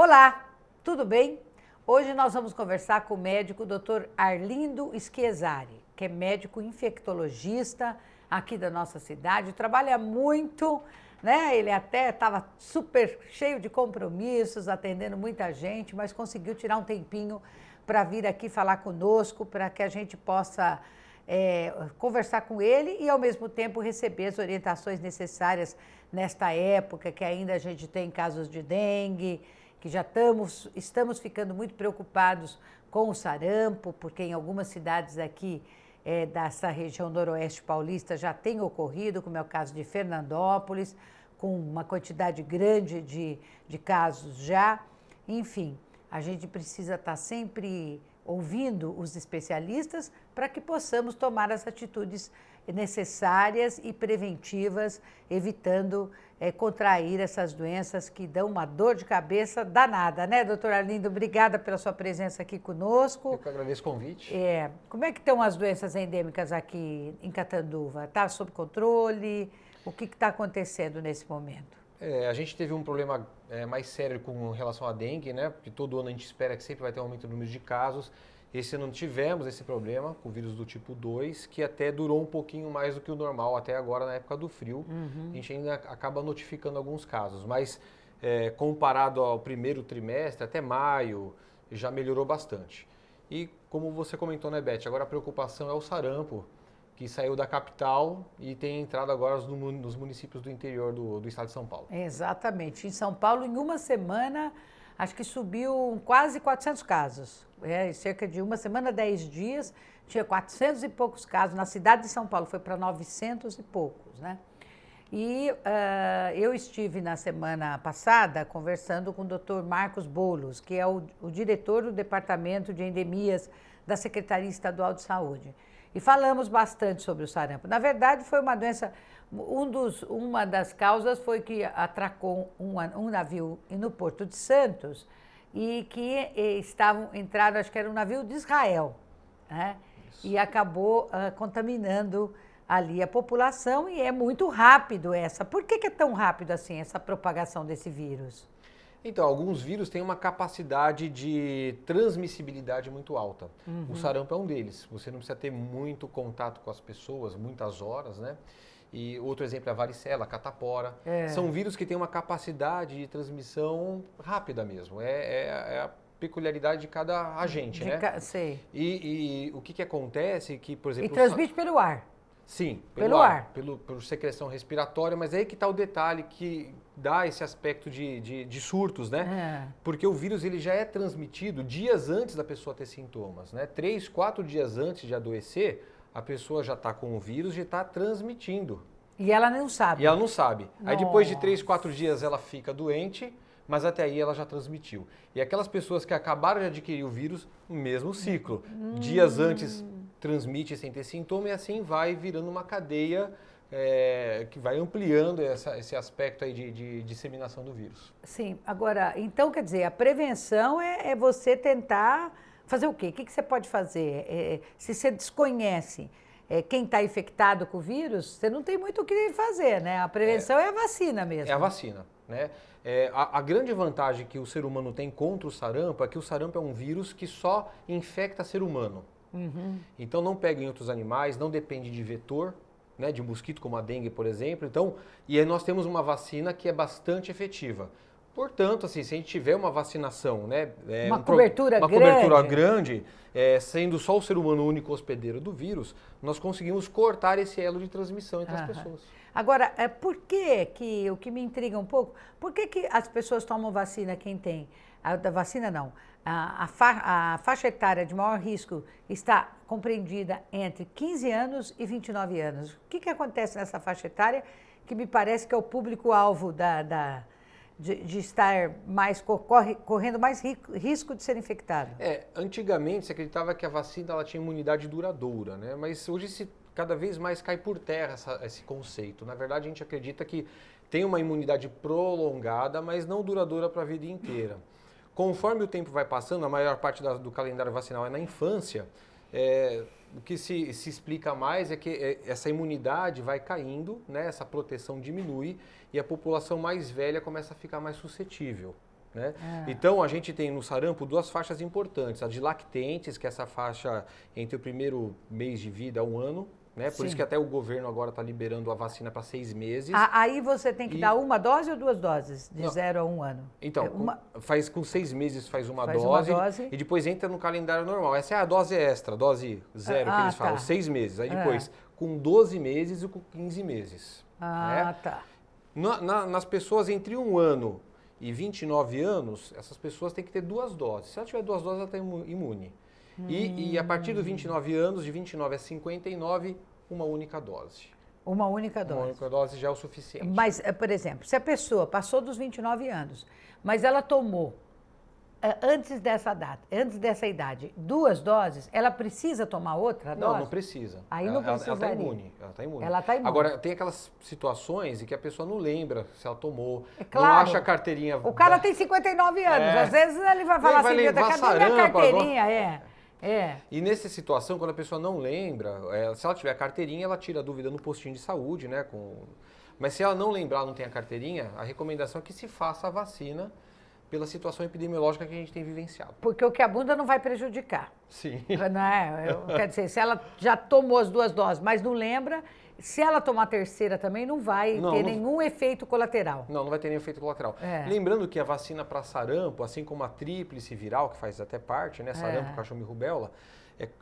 Olá, tudo bem? Hoje nós vamos conversar com o médico Dr. Arlindo Schiesari, que é médico infectologista aqui da nossa cidade, trabalha muito, né? Ele até estava super cheio de compromissos, atendendo muita gente, mas conseguiu tirar um tempinho para vir aqui falar conosco, para que a gente possa conversar com ele e, ao mesmo tempo, receber as orientações necessárias nesta época, que ainda a gente tem casos de dengue, que já estamos ficando muito preocupados com o sarampo, porque em algumas cidades aqui dessa região noroeste paulista já tem ocorrido, como é o caso de Fernandópolis, com uma quantidade grande de casos já. Enfim, a gente precisa estar sempre ouvindo os especialistas para que possamos tomar as atitudes necessárias e preventivas, evitando contrair essas doenças que dão uma dor de cabeça danada, né, doutor Arlindo? Obrigada pela sua presença aqui conosco. Eu que agradeço o convite. Como é que estão as doenças endêmicas aqui em Catanduva? Está sob controle? O que está acontecendo nesse momento? A gente teve um problema mais sério com relação à dengue, né? Porque todo ano a gente espera que sempre vai ter um aumento do número de casos. Esse ano tivemos esse problema com o vírus do tipo 2, que até durou um pouquinho mais do que o normal, até agora na época do frio. A gente ainda acaba notificando alguns casos, mas comparado ao primeiro trimestre, até maio, já melhorou bastante. E como você comentou, né, Beth, agora a preocupação é o sarampo, que saiu da capital e tem entrado agora nos municípios do interior do estado de São Paulo. Exatamente. Em São Paulo, em uma semana, acho que subiu quase 400 casos. Em cerca de uma semana, 10 dias, tinha 400 e poucos casos. Na cidade de São Paulo foi para 900 e poucos, né? E eu estive na semana passada conversando com o Dr. Marcos Boulos, que é o diretor do Departamento de Endemias da Secretaria Estadual de Saúde. E falamos bastante sobre o sarampo. Na verdade, foi uma doença, uma das causas foi que atracou um navio no Porto de Santos e que entraram, acho que era um navio de Israel, né? E acabou contaminando ali a população e é muito rápido essa. Por que é tão rápido assim essa propagação desse vírus? Então, alguns vírus têm uma capacidade de transmissibilidade muito alta. O sarampo é um deles. Você não precisa ter muito contato com as pessoas, muitas horas, né? E outro exemplo é a varicela, a catapora. São vírus que têm uma capacidade de transmissão rápida mesmo. É a peculiaridade de cada agente, né? Sei. E o que acontece que, por exemplo... E transmite pelo ar. Sim, pelo ar. Por secreção respiratória, mas aí que está o detalhe que dá esse aspecto de surtos, né? Porque o vírus ele já é transmitido dias antes da pessoa ter sintomas, né? 3, 4 dias antes de adoecer, a pessoa já está com o vírus e está transmitindo. E ela não sabe. E ela não sabe. Aí depois de 3, 4 dias ela fica doente, mas até aí ela já transmitiu. E aquelas pessoas que acabaram de adquirir o vírus, o mesmo ciclo. Dias antes transmite sem ter sintoma e assim vai virando uma cadeia que vai ampliando esse aspecto aí de disseminação do vírus. Sim, agora, então quer dizer, a prevenção é você tentar fazer o quê? O que você pode fazer? Se você desconhece quem está infectado com o vírus, você não tem muito o que fazer, né? A prevenção é a vacina mesmo. É a vacina, né? A grande vantagem que o ser humano tem contra o sarampo é que o sarampo é um vírus que só infecta ser humano. Então não pega em outros animais, não depende de vetor, né, de mosquito como a dengue, por exemplo. Então, e aí nós temos uma vacina que é bastante efetiva. Portanto, assim, se a gente tiver uma vacinação, né, uma cobertura grande, sendo só o ser humano o único hospedeiro do vírus, nós conseguimos cortar esse elo de transmissão entre as pessoas. Agora, por que o que me intriga um pouco, por que as pessoas tomam vacina, quem tem? Da vacina não. A faixa etária de maior risco está compreendida entre 15 anos e 29 anos. O que acontece nessa faixa etária que me parece que é o público-alvo de estar correndo mais risco de ser infectado? Antigamente se acreditava que a vacina ela tinha imunidade duradoura, né? Mas hoje cada vez mais cai por terra esse conceito. Na verdade, a gente acredita que tem uma imunidade prolongada, mas não duradoura para a vida inteira. Conforme o tempo vai passando, a maior parte do calendário vacinal é na infância, o que se explica mais é que essa imunidade vai caindo, né, essa proteção diminui e a população mais velha começa a ficar mais suscetível. né? Então, a gente tem no sarampo duas faixas importantes. A de lactentes, que é essa faixa entre o primeiro mês de vida a 1 ano, né? Por isso que até o governo agora está liberando a vacina para 6 meses. Aí você tem que dar uma dose ou 2 doses, de 0 a 1 ano? Então, com 6 meses faz uma dose e depois entra no calendário normal. Essa é a dose extra, dose 0 que eles falam, 6 meses. Aí depois, com 12 meses e com 15 meses. Né? Tá. Nas pessoas entre 1 ano e 29 anos, essas pessoas têm que ter 2 doses. Se ela tiver 2 doses, ela está imune. E a partir dos 29 anos, de 29 a 59, uma única dose. Uma única dose. Uma única dose já é o suficiente. Mas, por exemplo, se a pessoa passou dos 29 anos, mas ela tomou, antes dessa data, antes dessa idade, 2 doses, ela precisa tomar outra dose? Não precisa. Aí não precisa. Ela está imune. Ela está imune. Ela está imune. Agora, tem aquelas situações em que a pessoa não lembra se ela tomou, claro, não acha a carteirinha. O cara tem 59 anos, às vezes ele vai falar assim, cadê minha carteirinha? E nessa situação, quando a pessoa não lembra, se ela tiver a carteirinha, ela tira a dúvida no postinho de saúde, né? Mas se ela não lembrar, não tem a carteirinha, a recomendação é que se faça a vacina pela situação epidemiológica que a gente tem vivenciado. Porque o que a bunda não vai prejudicar. Sim. Não é? Quer dizer, se ela já tomou as 2 doses, mas não lembra, se ela tomar a terceira também não vai ter nenhum efeito colateral. Não vai ter nenhum efeito colateral. Lembrando que a vacina para sarampo, assim como a tríplice viral, que faz até parte, né? Sarampo, cachumba e rubéola,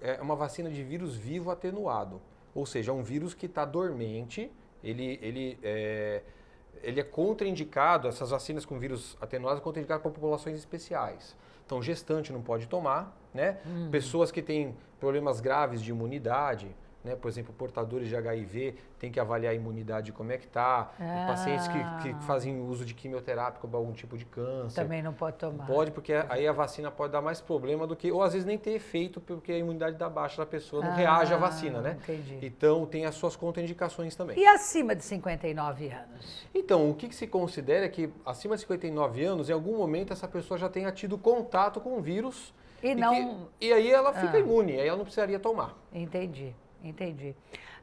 é uma vacina de vírus vivo atenuado. Ou seja, é um vírus que está dormente, ele é contraindicado, essas vacinas com vírus atenuados, contraindicadas para populações especiais. Então, gestante não pode tomar, né? Pessoas que têm problemas graves de imunidade, né? Por exemplo, portadores de HIV, tem que avaliar a imunidade, como é que está. Pacientes que fazem uso de quimioterápico para algum tipo de câncer. Também não pode tomar. Pode, porque aí a vacina pode dar mais problema do que, ou às vezes nem ter efeito, porque a imunidade dá baixa da pessoa, não reage à vacina, né? Entendi. Então, tem as suas contraindicações também. E acima de 59 anos? Então, o que se considera é que acima de 59 anos, em algum momento, essa pessoa já tenha tido contato com o vírus. E aí ela fica imune, aí ela não precisaria tomar. Entendi.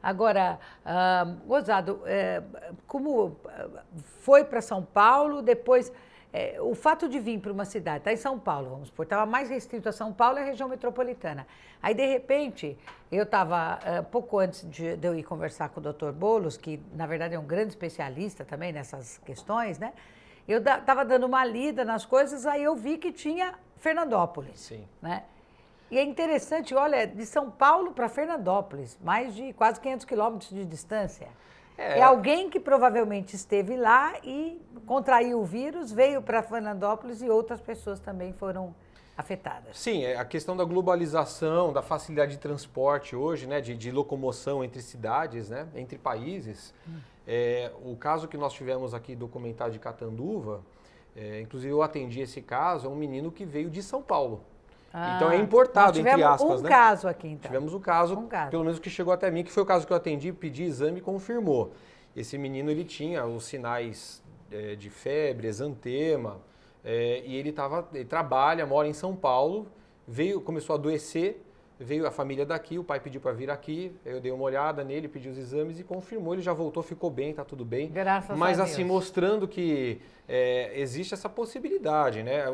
Agora, Gozado, como foi para São Paulo, depois, o fato de vir para uma cidade, está em São Paulo, vamos supor, estava mais restrito a São Paulo e a região metropolitana. Aí, de repente, eu estava, pouco antes de eu ir conversar com o Dr. Boulos, que na verdade é um grande especialista também nessas questões, né? Eu estava dando uma lida nas coisas, aí eu vi que tinha Fernandópolis. Sim. Né? E é interessante, olha, de São Paulo para Fernandópolis, mais de quase 500 quilômetros de distância. É alguém que provavelmente esteve lá e contraiu o vírus, veio para Fernandópolis e outras pessoas também foram afetadas. Sim, a questão da globalização, da facilidade de transporte hoje, né, de locomoção entre cidades, né, entre países. O caso que nós tivemos aqui documentado de Catanduva, inclusive eu atendi esse caso, é um menino que veio de São Paulo. Então é importado, entre aspas, né? Tivemos um caso aqui, então. Tivemos um caso, pelo menos que chegou até mim, que foi o caso que eu atendi, pedi exame e confirmou. Esse menino, ele tinha os sinais de febre, exantema, e ele trabalha, mora em São Paulo, começou a adoecer, veio a família daqui, o pai pediu para vir aqui, eu dei uma olhada nele, pedi os exames e confirmou, ele já voltou, ficou bem, tá tudo bem. Graças a Deus. Mas assim, mostrando que existe essa possibilidade, né?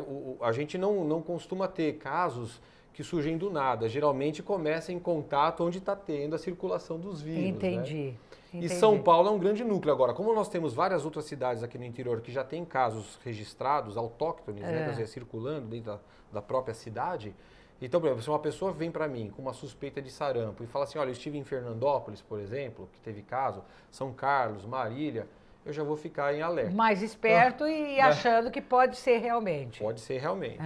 A gente não costuma ter casos que surgem do nada, geralmente começa em contato onde está tendo a circulação dos vírus. Entendi. Né? E São Paulo é um grande núcleo. Agora, como nós temos várias outras cidades aqui no interior que já têm casos registrados, autóctones, né, quer dizer, circulando dentro da própria cidade. Então, por exemplo, se uma pessoa vem para mim com uma suspeita de sarampo e fala assim, olha, eu estive em Fernandópolis, por exemplo, que teve caso, São Carlos, Marília, eu já vou ficar em alerta. Mais esperto e achando que pode ser realmente. Pode ser realmente.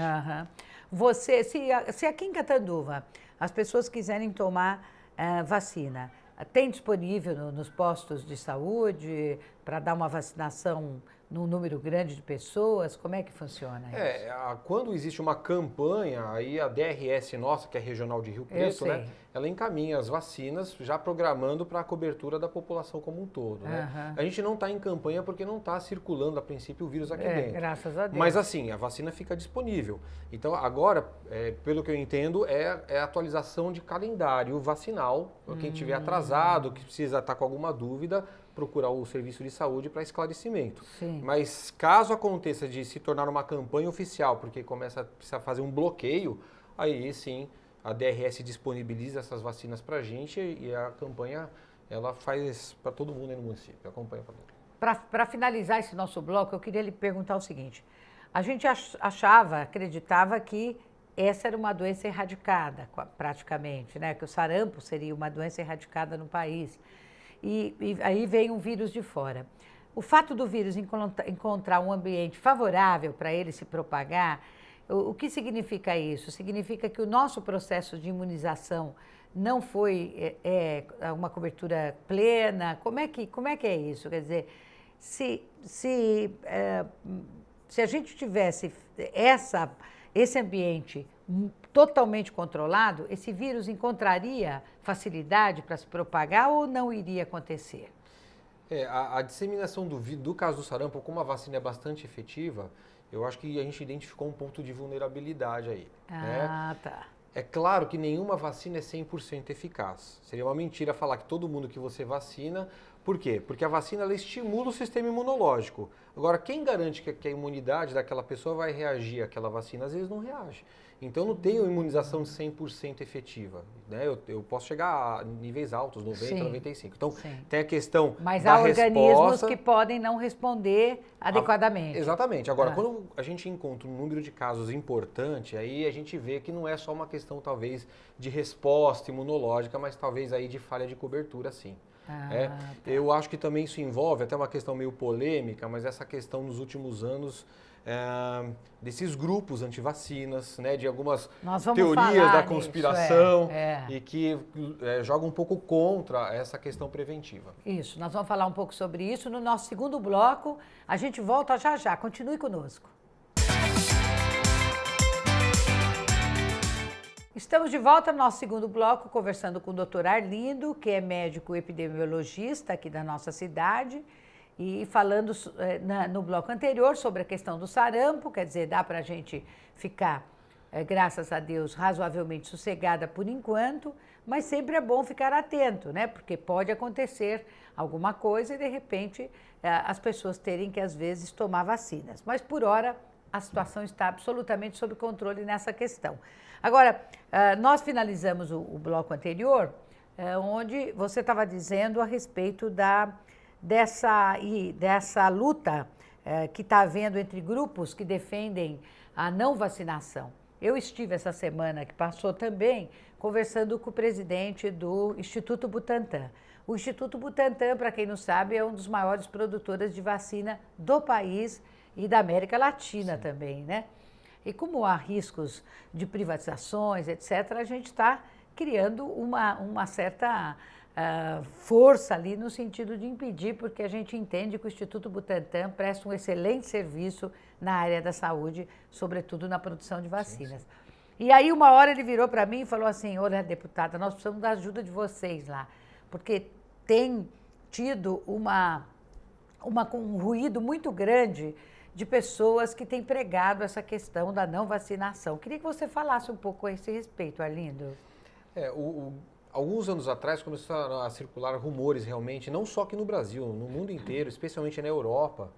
Se aqui em Catanduva as pessoas quiserem tomar vacina, tem disponível nos postos de saúde para dar uma vacinação num número grande de pessoas? Como é que funciona isso? Quando existe uma campanha, aí a DRS nossa, que é regional de Rio Preto, né, ela encaminha as vacinas já programando para a cobertura da população como um todo. Né? A gente não está em campanha porque não está circulando a princípio o vírus aqui dentro. Graças a Deus. Mas assim, a vacina fica disponível. Então agora, pelo que eu entendo, é a atualização de calendário vacinal. Quem estiver atrasado, que precisa estar com alguma dúvida, procurar o serviço de saúde para esclarecimento. Sim. Mas caso aconteça de se tornar uma campanha oficial, porque precisa fazer um bloqueio, aí sim a DRS disponibiliza essas vacinas para a gente e a campanha ela faz para todo mundo aí no município, acompanha para todo mundo. Para finalizar esse nosso bloco, eu queria lhe perguntar o seguinte. A gente achava, acreditava que essa era uma doença erradicada, praticamente, né? Que o sarampo seria uma doença erradicada no país. E aí vem um vírus de fora. O fato do vírus encontrar um ambiente favorável para ele se propagar, o que significa isso? Significa que o nosso processo de imunização não foi uma cobertura plena? Como é que é isso? Quer dizer, se a gente tivesse esse ambiente totalmente controlado, esse vírus encontraria facilidade para se propagar ou não iria acontecer? A disseminação do caso do sarampo, como a vacina é bastante efetiva, eu acho que a gente identificou um ponto de vulnerabilidade aí. Tá. É claro que nenhuma vacina é 100% eficaz. Seria uma mentira falar que todo mundo que você vacina. Por quê? Porque a vacina ela estimula o sistema imunológico. Agora, quem garante que a imunidade daquela pessoa vai reagir àquela vacina? Às vezes não reage. Então, não tem uma imunização 100% efetiva. Né? Eu posso chegar a níveis altos, 90, 95. Então, tem a questão Mas da há organismos resposta, que podem não responder adequadamente. Exatamente. Agora, quando a gente encontra um número de casos importante, aí a gente vê que não é só uma questão, talvez, de resposta imunológica, mas talvez aí de falha de cobertura, sim. Tá. Eu acho que também isso envolve até uma questão meio polêmica, mas essa questão nos últimos anos desses grupos antivacinas, né, de algumas teorias da conspiração e que jogam um pouco contra essa questão preventiva. Isso, nós vamos falar um pouco sobre isso no nosso segundo bloco. A gente volta já já, continue conosco. Estamos de volta no nosso segundo bloco, conversando com o Dr. Arlindo, que é médico epidemiologista aqui da nossa cidade, e falando no bloco anterior sobre a questão do sarampo, quer dizer, dá para a gente ficar, graças a Deus, razoavelmente sossegada por enquanto, mas sempre é bom ficar atento, né? Porque pode acontecer alguma coisa e, de repente, as pessoas terem que, às vezes, tomar vacinas. Mas, por hora, a situação está absolutamente sob controle nessa questão. Agora, nós finalizamos o bloco anterior, onde você estava dizendo a respeito dessa luta que está havendo entre grupos que defendem a não vacinação. Eu estive essa semana que passou também conversando com o presidente do Instituto Butantan. O Instituto Butantan, para quem não sabe, é um dos maiores produtores de vacina do país e da América Latina também, né? E como há riscos de privatizações, etc., a gente está criando uma certa força ali no sentido de impedir, porque a gente entende que o Instituto Butantan presta um excelente serviço na área da saúde, sobretudo na produção de vacinas. Sim. E aí, uma hora ele virou para mim e falou assim: olha, deputada, nós precisamos da ajuda de vocês lá, porque tem tido um ruído muito grande de pessoas que têm pregado essa questão da não vacinação. Queria que você falasse um pouco a esse respeito, Arlindo. Alguns anos atrás começaram a circular rumores realmente, não só aqui no Brasil, no mundo inteiro, especialmente na Europa,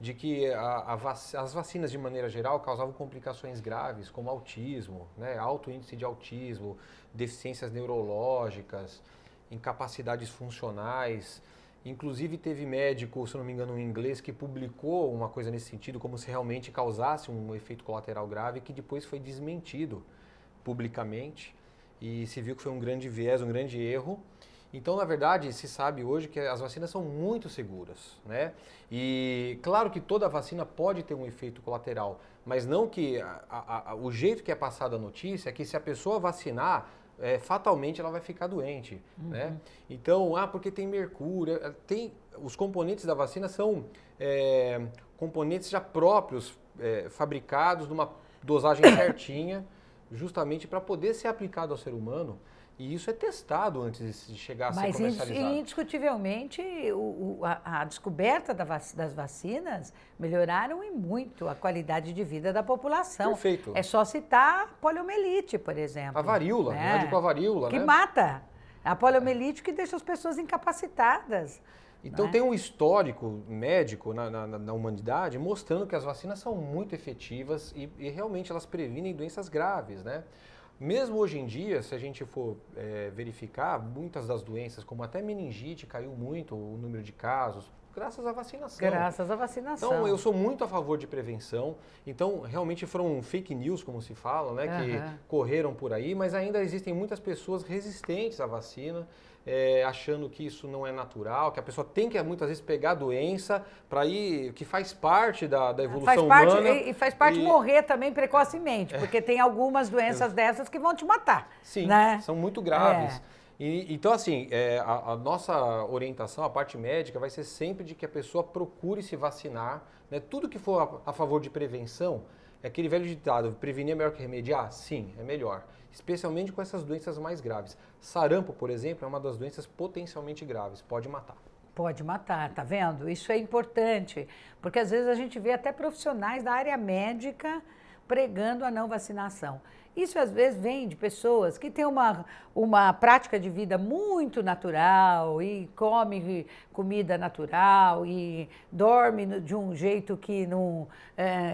de que as vacinas de maneira geral causavam complicações graves, como autismo, né, alto índice de autismo, deficiências neurológicas, incapacidades funcionais. Inclusive teve médico, se não me engano, um inglês, que publicou uma coisa nesse sentido, como se realmente causasse um efeito colateral grave, que depois foi desmentido publicamente e se viu que foi um grande viés, um grande erro. Então, na verdade, se sabe hoje que as vacinas são muito seguras, né? E claro que toda vacina pode ter um efeito colateral, mas não que o jeito que é passada a notícia é que se a pessoa vacinar, fatalmente ela vai ficar doente, né? Então, porque tem mercúrio, os componentes da vacina são componentes já próprios, fabricados numa dosagem certinha, justamente para poder ser aplicado ao ser humano. E isso é testado antes de chegar a ser comercializado. Mas, indiscutivelmente, a descoberta das vacinas melhoraram e muito a qualidade de vida da população. Perfeito. É só citar a poliomielite, por exemplo. A varíola, né? A varíola, que né? mata. A poliomielite que deixa as pessoas incapacitadas. Então tem um histórico médico na humanidade mostrando que as vacinas são muito efetivas e realmente elas previnem doenças graves, né? Mesmo hoje em dia, se a gente for verificar, muitas das doenças, como até meningite, caiu muito o número de casos, graças à vacinação. Graças à vacinação. Então, eu sou muito a favor de prevenção. Então, realmente foram fake news, como se fala, né, que correram por aí, mas ainda existem muitas pessoas resistentes à vacina, achando que isso não é natural, que a pessoa tem que muitas vezes pegar a doença para ir, que faz parte da evolução humana. E faz parte morrer também precocemente, porque tem algumas doenças dessas que vão te matar. Sim, né? são muito graves. Então, assim, a nossa orientação, a parte médica, vai ser sempre de que a pessoa procure se vacinar, né? Tudo que for a favor de prevenção, é aquele velho ditado, prevenir é melhor que remediar? Sim, é melhor. Especialmente com essas doenças mais graves. Sarampo, por exemplo, é uma das doenças potencialmente graves, pode matar. Pode matar, tá vendo? Isso é importante, porque às vezes a gente vê até profissionais da área médica pregando a não vacinação. Isso às vezes vem de pessoas que têm uma prática de vida muito natural e come comida natural e dorme de um jeito que não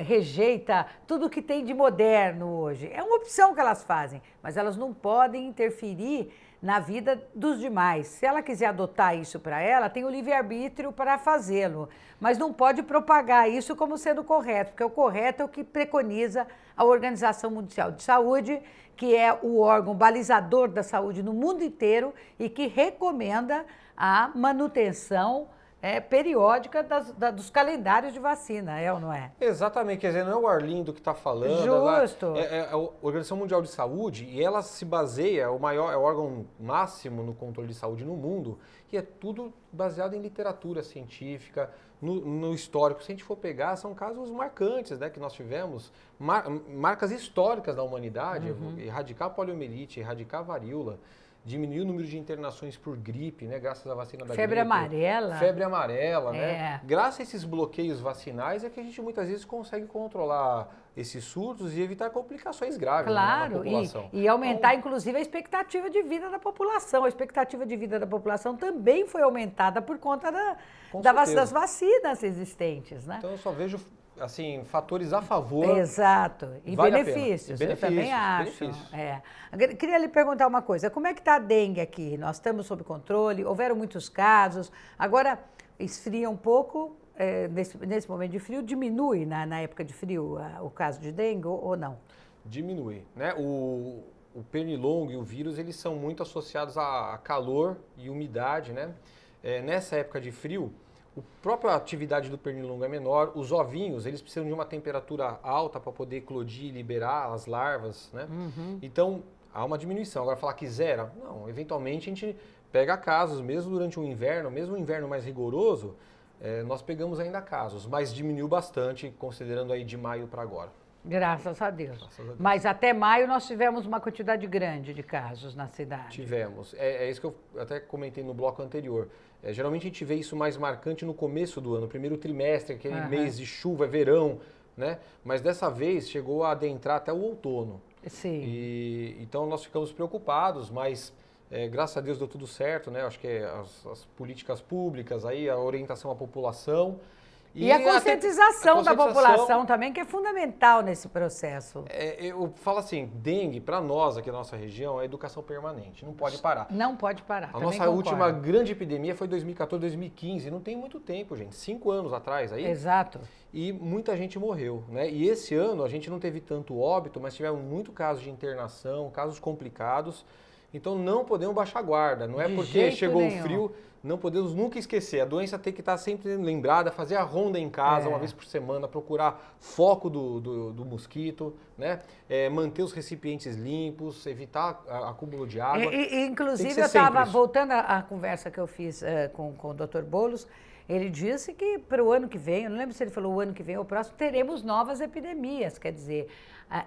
rejeita tudo que tem de moderno hoje. É uma opção que elas fazem, mas elas não podem interferir na vida dos demais. Se ela quiser adotar isso para ela, tem o livre-arbítrio para fazê-lo, mas não pode propagar isso como sendo correto, porque o correto é o que preconiza a Organização Mundial de Saúde, que é o órgão balizador da saúde no mundo inteiro e que recomenda a manutenção periódica dos calendários de vacina, é ou não é? Exatamente, quer dizer, não é o Arlindo que está falando. Justo. É a Organização Mundial de Saúde e ela se baseia, é o órgão máximo no controle de saúde no mundo, e é tudo baseado em literatura científica, no histórico. Se a gente for pegar, são casos marcantes, né, que nós tivemos, marcas históricas da humanidade, erradicar a poliomielite, erradicar a varíola, diminuir o número de internações por gripe, né, graças à vacina da Febre gripe. amarela. Febre amarela, né? Graças a esses bloqueios vacinais é que a gente muitas vezes consegue controlar esses surtos e evitar complicações graves, né, na população. E aumentar, então, inclusive, a expectativa de vida da população. A expectativa de vida da população também foi aumentada por conta das vacinas existentes, né? Então eu só vejo assim, fatores a favor. Exato. E vale benefícios, eu também acho. Queria lhe perguntar uma coisa, como é que está a dengue aqui? Nós estamos sob controle, houveram muitos casos, agora esfria um pouco, nesse momento de frio, diminui na época de frio o caso de dengue ou não? Diminui, né? O pernilongo e o vírus, eles são muito associados a calor e umidade, né? Nessa época de frio, a própria atividade do pernilongo é menor, os ovinhos, eles precisam de uma temperatura alta para poder eclodir e liberar as larvas, né? Então, há uma diminuição. Agora, falar que zera, não, eventualmente a gente pega casos, mesmo durante o inverno, mesmo o inverno mais rigoroso, nós pegamos ainda casos, mas diminuiu bastante, considerando aí de maio para agora. Graças a Deus. Graças a Deus. Mas até maio nós tivemos uma quantidade grande de casos na cidade. Tivemos. É isso que eu até comentei no bloco anterior. Geralmente a gente vê isso mais marcante no começo do ano, no primeiro trimestre, aquele mês de chuva, verão, né? Mas dessa vez chegou a adentrar até o outono. Sim. Então nós ficamos preocupados, mas graças a Deus deu tudo certo, né? Acho que as políticas públicas, aí, a orientação à população. E a conscientização da população também, que é fundamental nesse processo. Eu falo assim, dengue, para nós aqui na nossa região, é educação permanente, não pode parar. Não pode parar, A nossa última grande epidemia foi 2014, 2015, não tem muito tempo, gente, 5 anos atrás aí. Exato. E muita gente morreu, né? E esse ano a gente não teve tanto óbito, mas tivemos muito casos de internação, casos complicados. Então não podemos baixar a guarda, não é porque chegou o frio, não podemos nunca esquecer. A doença tem que estar sempre lembrada, fazer a ronda em casa uma vez por semana, procurar foco do mosquito, né? Manter os recipientes limpos, evitar acúmulo de água. Inclusive, eu estava voltando à conversa que eu fiz com o Dr. Boulos, ele disse que para o ano que vem, eu não lembro se ele falou o ano que vem ou o próximo, teremos novas epidemias, quer dizer,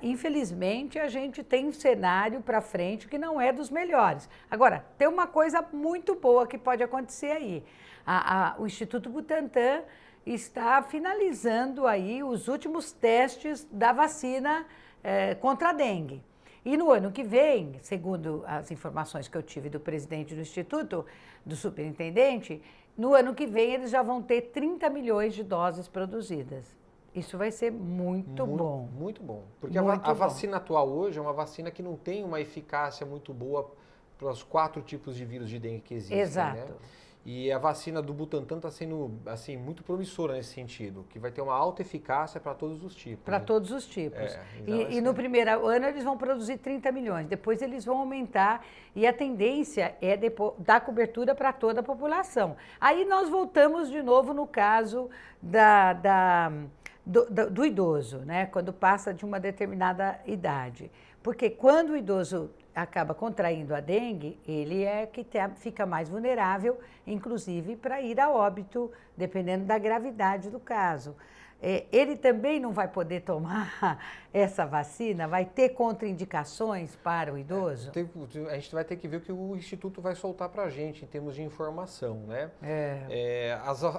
infelizmente a gente tem um cenário para frente que não é dos melhores. Agora, tem uma coisa muito boa que pode acontecer aí. O Instituto Butantan está finalizando aí os últimos testes da vacina contra a dengue. E no ano que vem, segundo as informações que eu tive do presidente do Instituto, do superintendente, no ano que vem eles já vão ter 30 milhões de doses produzidas. Isso vai ser muito bom. Muito bom. Porque Muito a bom. vacina atual hoje é uma vacina que não tem uma eficácia muito boa para os 4 tipos de vírus de dengue que existem. Exato. Né? E a vacina do Butantan está sendo assim, muito promissora nesse sentido, que vai ter uma alta eficácia para todos os tipos. Para né? todos os tipos. Então E no primeiro ano eles vão produzir 30 milhões, depois eles vão aumentar e a tendência é dar cobertura para toda a população. Aí nós voltamos de novo no caso do idoso, né? Quando passa de uma determinada idade. Porque quando o idoso acaba contraindo a dengue, ele é que fica mais vulnerável, inclusive para ir a óbito, dependendo da gravidade do caso. Ele também não vai poder tomar essa vacina? Vai ter contraindicações para o idoso? A gente vai ter que ver o que o Instituto vai soltar para a gente em termos de informação, né?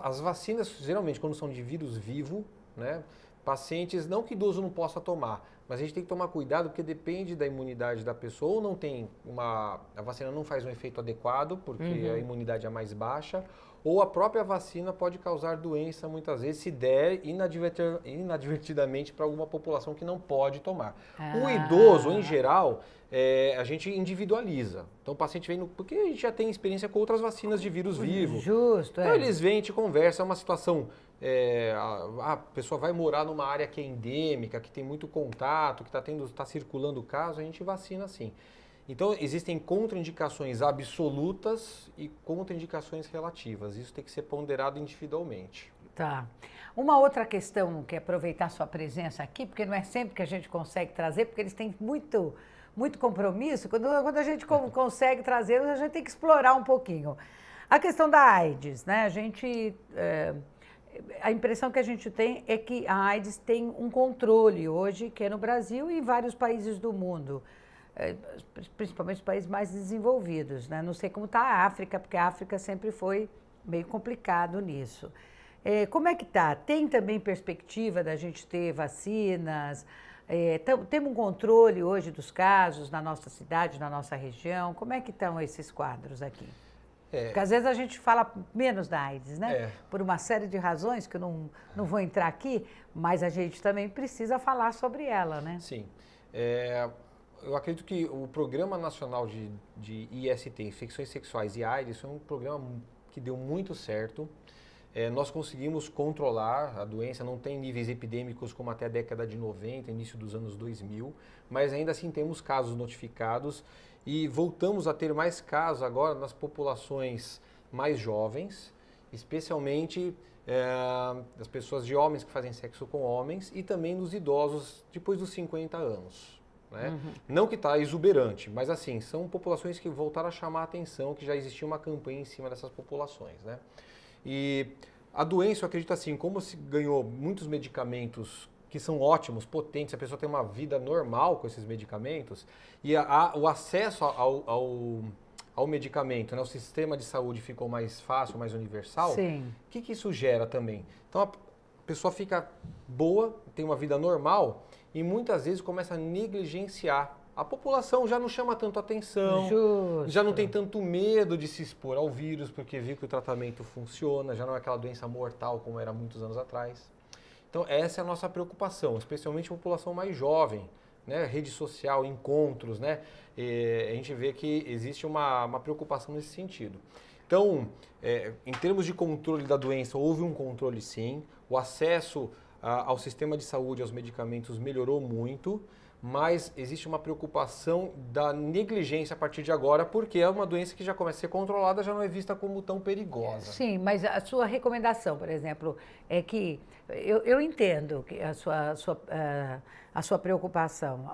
As vacinas, geralmente, quando são de vírus vivo, né? Pacientes, não que idoso não possa tomar, mas a gente tem que tomar cuidado porque depende da imunidade da pessoa, ou não tem a vacina não faz um efeito adequado, porque a imunidade é mais baixa, ou a própria vacina pode causar doença muitas vezes, se der inadvertidamente para alguma população que não pode tomar. O idoso, em geral, a gente individualiza. Então o paciente vem, porque a gente já tem experiência com outras vacinas de vírus vivo. Justo, Então eles vêm, te conversam, é uma situação... a pessoa vai morar numa área que é endêmica, que tem muito contato, que está circulando o caso, a gente vacina sim. Então, existem contraindicações absolutas e contraindicações relativas. Isso tem que ser ponderado individualmente. Tá. Uma outra questão que é aproveitar sua presença aqui, porque não é sempre que a gente consegue trazer, porque eles têm muito compromisso. Quando a gente consegue trazer, a gente tem que explorar um pouquinho. A questão da AIDS, né? A impressão que a gente tem é que a AIDS tem um controle hoje, que é no Brasil e em vários países do mundo, principalmente os países mais desenvolvidos, né? Não sei como está a África, porque a África sempre foi meio complicado nisso. Como é que está? Tem também perspectiva da gente ter vacinas? Temos um controle hoje dos casos na nossa cidade, na nossa região? Como é que estão esses quadros aqui? Porque às vezes a gente fala menos da AIDS, né? Por uma série de razões que eu não vou entrar aqui, mas a gente também precisa falar sobre ela, né? Sim. Eu acredito que o Programa Nacional de IST, Infecções Sexuais e AIDS, foi um programa que deu muito certo. Nós conseguimos controlar a doença, não tem níveis epidêmicos como até a década de 90, início dos anos 2000, mas ainda assim temos casos notificados e voltamos a ter mais casos agora nas populações mais jovens, especialmente das pessoas de homens que fazem sexo com homens e também nos idosos depois dos 50 anos. Né? Não que está exuberante, mas assim, são populações que voltaram a chamar a atenção, que já existia uma campanha em cima dessas populações. Né? E a doença, eu acredito assim, como se ganhou muitos medicamentos que são ótimos, potentes, a pessoa tem uma vida normal com esses medicamentos, e o acesso ao medicamento, né, o sistema de saúde ficou mais fácil, mais universal. Sim. O que isso gera também? Então a pessoa fica boa, tem uma vida normal, e muitas vezes começa a negligenciar. A população já não chama tanto atenção, Justo. já não tem tanto medo de se expor ao vírus, porque viu que o tratamento funciona, já não é aquela doença mortal como era muitos anos atrás. Então essa é a nossa preocupação, especialmente a população mais jovem, né? Rede social, encontros, né? A gente vê que existe uma preocupação nesse sentido. Então, em termos de controle da doença, houve um controle sim, o acesso ao sistema de saúde, aos medicamentos melhorou muito, mas existe uma preocupação da negligência a partir de agora, porque é uma doença que já começa a ser controlada, já não é vista como tão perigosa. Sim, mas a sua recomendação, por exemplo, é que eu entendo que a sua preocupação.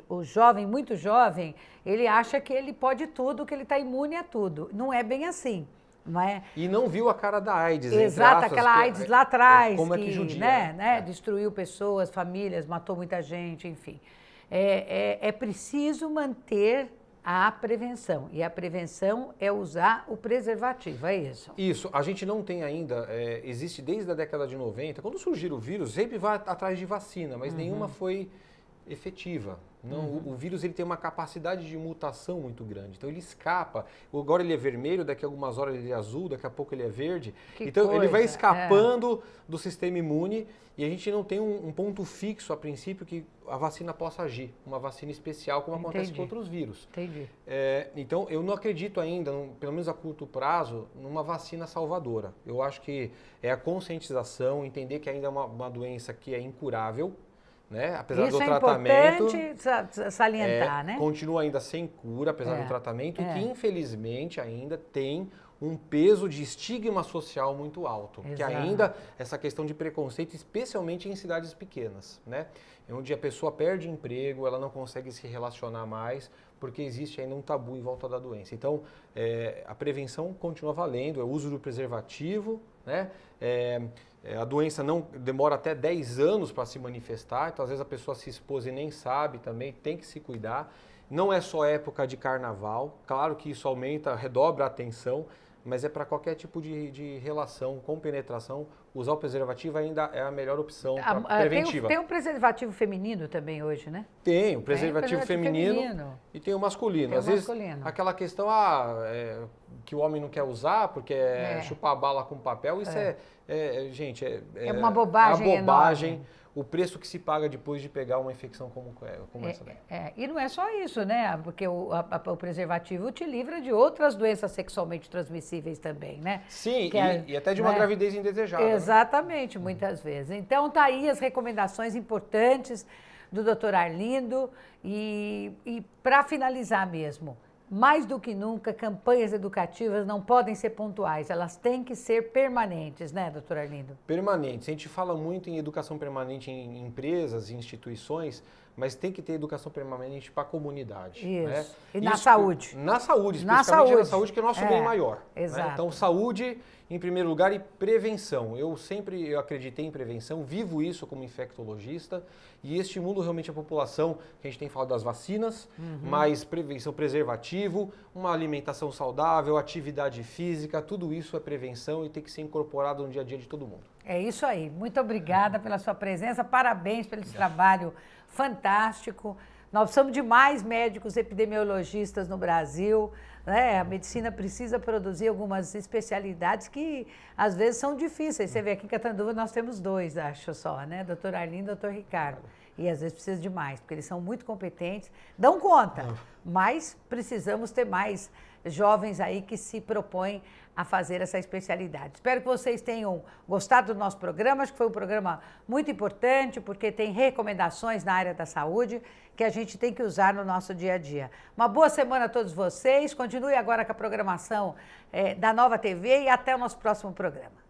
O jovem, muito jovem, ele acha que ele pode tudo, que ele está imune a tudo. Não é bem assim. Não é? E não viu a cara da AIDS. Exato, aquela AIDS lá atrás, como que, que judia, destruiu pessoas, famílias, matou muita gente, enfim. É preciso manter a prevenção, e a prevenção é usar o preservativo, é isso? Isso, a gente não tem ainda, existe desde a década de 90, quando surgiu o vírus, sempre vai atrás de vacina, mas nenhuma foi efetiva. Não, o vírus ele tem uma capacidade de mutação muito grande. Então ele escapa. Agora ele é vermelho, daqui a algumas horas ele é azul, daqui a pouco ele é verde. Então ele vai escapando do sistema imune e a gente não tem um ponto fixo a princípio que a vacina possa agir. Uma vacina especial como acontece com outros vírus. Entendi. Então eu não acredito ainda, pelo menos a curto prazo, numa vacina salvadora. Eu acho que é a conscientização, entender que ainda é uma doença que é incurável. Né? Apesar do tratamento, isso é importante salientar, né? Continua ainda sem cura, apesar do tratamento, e que infelizmente ainda tem um peso de estigma social muito alto. Exato. Que ainda essa questão de preconceito, especialmente em cidades pequenas, né? Onde a pessoa perde emprego, ela não consegue se relacionar mais, porque existe ainda um tabu em volta da doença. Então, a prevenção continua valendo, é o uso do preservativo, né? A doença não demora até 10 anos para se manifestar, então às vezes a pessoa se expôs e nem sabe também, tem que se cuidar. Não é só época de carnaval, claro que isso aumenta, redobra a atenção, mas é para qualquer tipo de relação com penetração, usar o preservativo ainda é a melhor opção preventiva. Tem um preservativo feminino também hoje, né? Tem, o preservativo feminino e tem o masculino. Às vezes aquela questão que o homem não quer usar porque é chupar bala com papel, isso gente, é uma bobagem. É uma bobagem. O preço que se paga depois de pegar uma infecção como essa daí. E não é só isso, né? Porque o preservativo te livra de outras doenças sexualmente transmissíveis também, né? Sim, e até de uma gravidez indesejada. Exatamente, né? Muitas vezes. Então, tá aí as recomendações importantes do Dr. Arlindo. E para finalizar mesmo, mais do que nunca, campanhas educativas não podem ser pontuais, elas têm que ser permanentes, né, doutor Arlindo? Permanentes. A gente fala muito em educação permanente em empresas, em instituições, mas tem que ter educação permanente para a comunidade. Isso. Né? E na saúde. Na saúde, especificamente na saúde, que é o nosso bem maior. Exato. Né? Então, saúde em primeiro lugar e prevenção. Eu sempre acreditei em prevenção, vivo isso como infectologista e estimulo realmente a população, que a gente tem falado das vacinas, mas prevenção, preservativo, uma alimentação saudável, atividade física, tudo isso é prevenção e tem que ser incorporado no dia a dia de todo mundo. É isso aí. Muito obrigada pela sua presença, parabéns pelo esse trabalho fantástico. Nós precisamos de mais médicos epidemiologistas no Brasil, né? A medicina precisa produzir algumas especialidades que às vezes são difíceis. Você vê aqui em Catanduva nós temos 2, acho só, né? Doutor Arlindo e doutor Ricardo. E às vezes precisa de mais, porque eles são muito competentes, dão conta, mas precisamos ter mais jovens aí que se propõem a fazer essa especialidade. Espero que vocês tenham gostado do nosso programa, acho que foi um programa muito importante, porque tem recomendações na área da saúde que a gente tem que usar no nosso dia a dia. Uma boa semana a todos vocês, continue agora com a programação da Nova TV e até o nosso próximo programa.